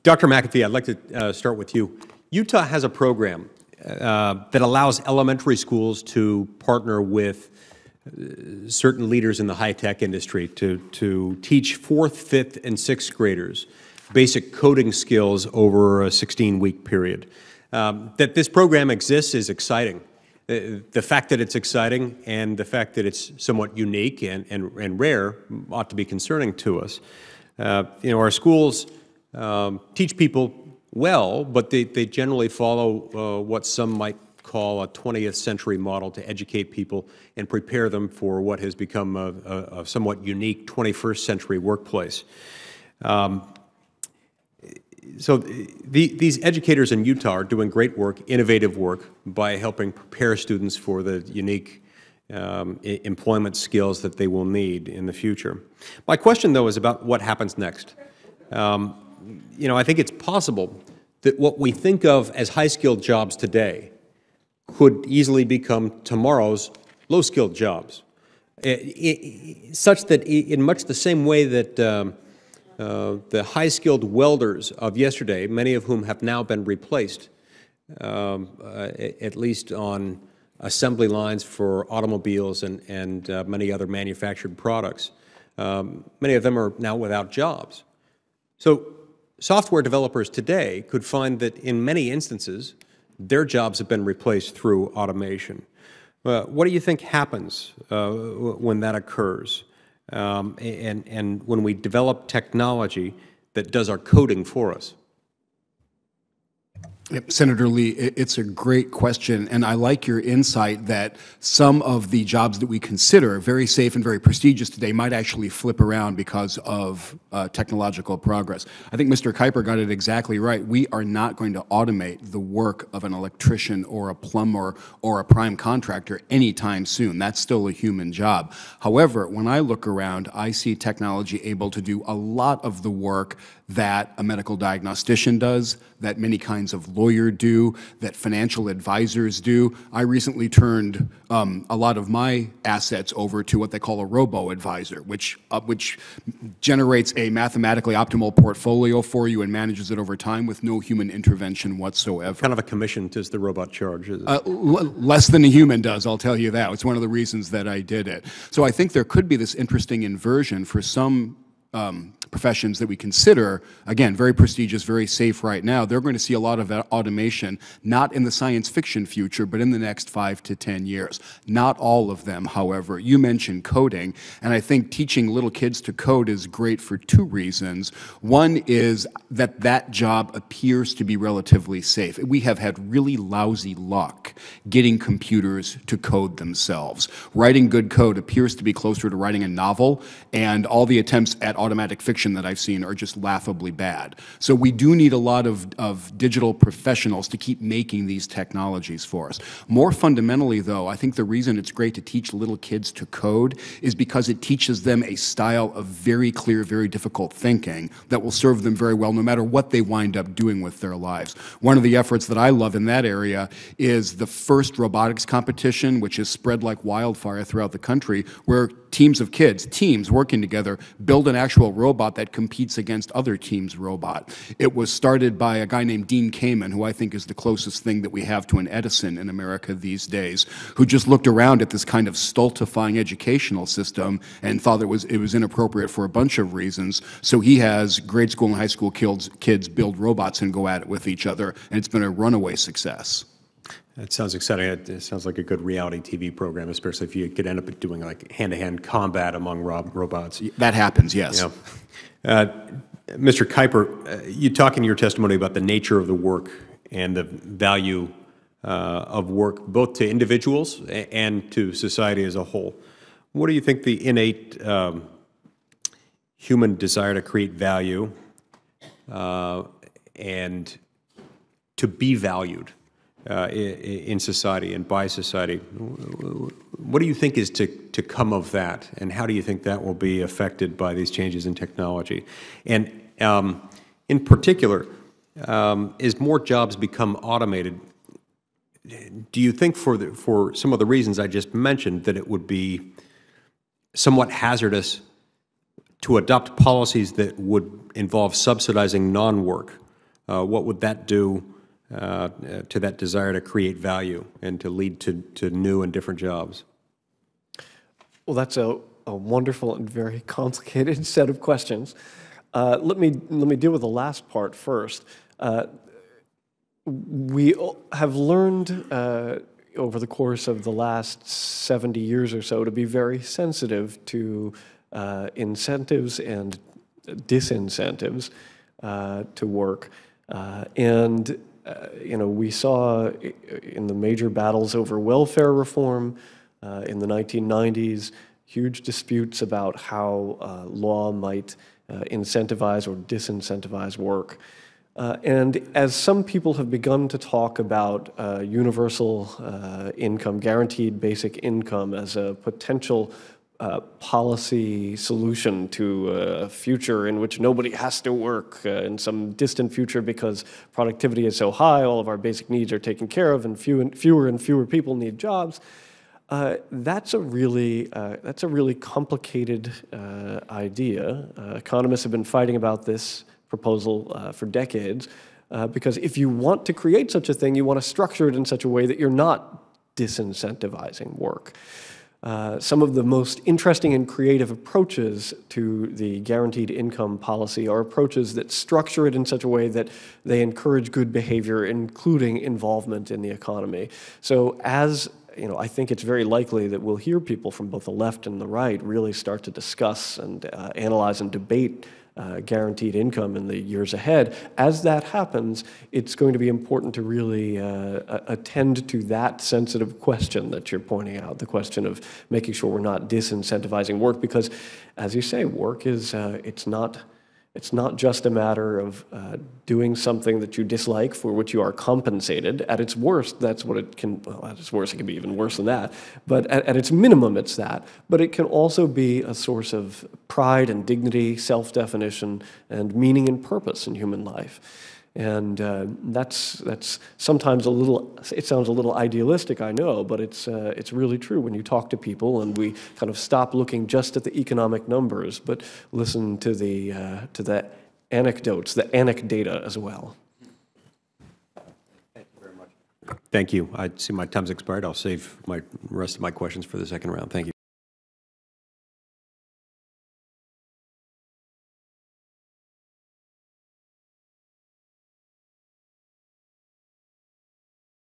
Dr. McAfee, I'd like to start with you. Utah has a program that allows elementary schools to partner with certain leaders in the high-tech industry to teach 4th, 5th, and 6th graders basic coding skills over a 16-week period. That this program exists is exciting. The fact that it's exciting and the fact that it's somewhat unique and rare ought to be concerning to us. Our schools teach people well, but they generally follow what some might call a 20th century model to educate people and prepare them for what has become a somewhat unique 21st century workplace. So these educators in Utah are doing great work, innovative work, by helping prepare students for the unique employment skills that they will need in the future. My question, though, is about what happens next. I think it's possible that what we think of as high-skilled jobs today could easily become tomorrow's low-skilled jobs, such that in much the same way that the high-skilled welders of yesterday, many of whom have now been replaced, at least on assembly lines for automobiles and many other manufactured products, many of them are now without jobs. So software developers today could find that in many instances, their jobs have been replaced through automation. What do you think happens when that occurs? And when we develop technology that does our coding for us? Yep, Senator Lee, it's a great question, and I like your insight that some of the jobs that we consider very safe and very prestigious today might actually flip around because of technological progress. I think Mr. Kuiper got it exactly right. We are not going to automate the work of an electrician or a plumber or a prime contractor anytime soon. That's still a human job. However, when I look around, I see technology able to do a lot of the work that a medical diagnostician does, that many kinds of lawyers do, that financial advisors do. I recently turned a lot of my assets over to what they call a robo-advisor, which generates a mathematically optimal portfolio for you and manages it over time with no human intervention whatsoever. What kind of a commission does the robot charge? Less than a human does, I'll tell you that. It's one of the reasons that I did it. So I think there could be this interesting inversion for some professions that we consider, again, very prestigious, very safe right now. They're going to see a lot of automation, not in the science fiction future, but in the next 5 to 10 years. Not all of them, however. You mentioned coding, and I think teaching little kids to code is great for 2 reasons. One is that that job appears to be relatively safe. We have had really lousy luck getting computers to code themselves. Writing good code appears to be closer to writing a novel, and all the attempts at automatic fiction that I've seen are just laughably bad. So we do need a lot of digital professionals to keep making these technologies for us. More fundamentally, though, I think the reason it's great to teach little kids to code is because it teaches them a style of very clear, very difficult thinking that will serve them very well no matter what they wind up doing with their lives. One of the efforts that I love in that area is the first robotics competition, which is spread like wildfire throughout the country, where teams of kids, teams working together, build an actual robot that competes against other teams' robot. It was started by a guy named Dean Kamen, who I think is the closest thing that we have to an Edison in America these days, who just looked around at this kind of stultifying educational system and thought it was inappropriate for a bunch of reasons. So he has grade school and high school kids build robots and go at it with each other, and it's been a runaway success. That sounds exciting. It sounds like a good reality TV program, especially if you could end up doing like hand-to-hand combat among robots. That happens, yes. Mr. Kuiper, you talk in your testimony about the nature of the work and the value of work, both to individuals and to society as a whole. What do you think the innate human desire to create value and to be valued in society and by society, what do you think is to come of that, and how do you think that will be affected by these changes in technology? And in particular, as more jobs become automated, do you think for some of the reasons I just mentioned that it would be somewhat hazardous to adopt policies that would involve subsidizing non-work, what would that do to that desire to create value and to lead to new and different jobs? Well, that's a wonderful and very complicated set of questions. Let me deal with the last part first. We have learned over the course of the last 70 years or so to be very sensitive to incentives and disincentives to work. We saw in the major battles over welfare reform in the 1990s, huge disputes about how law might incentivize or disincentivize work. And as some people have begun to talk about universal income, guaranteed basic income as a potential policy solution to a future in which nobody has to work in some distant future because productivity is so high, all of our basic needs are taken care of, and fewer and fewer people need jobs, that's a really complicated idea. Economists have been fighting about this proposal for decades, because if you want to create such a thing, you want to structure it in such a way that you're not disincentivizing work. Some of the most interesting and creative approaches to the guaranteed income policy are approaches that structure it in such a way that they encourage good behavior, including involvement in the economy. So I think it's very likely that we'll hear people from both the left and the right really start to discuss and analyze and debate guaranteed income in the years ahead. As that happens, it's going to be important to really attend to that sensitive question that you're pointing out, the question of making sure we're not disincentivizing work, because, as you say, work is, it's not just a matter of doing something that you dislike for which you are compensated. At its worst, that's what it can, well, at its worst, it can be even worse than that. But at its minimum, it's that. But it can also be a source of pride and dignity, self-definition, and meaning and purpose in human life. And that's sometimes it sounds a little idealistic, I know, but it's really true when you talk to people and we kind of stop looking just at the economic numbers, but listen to the anecdotes, the anecdata as well. Thank you very much. Thank you. I see my time's expired. I'll save my rest of my questions for the second round. Thank you.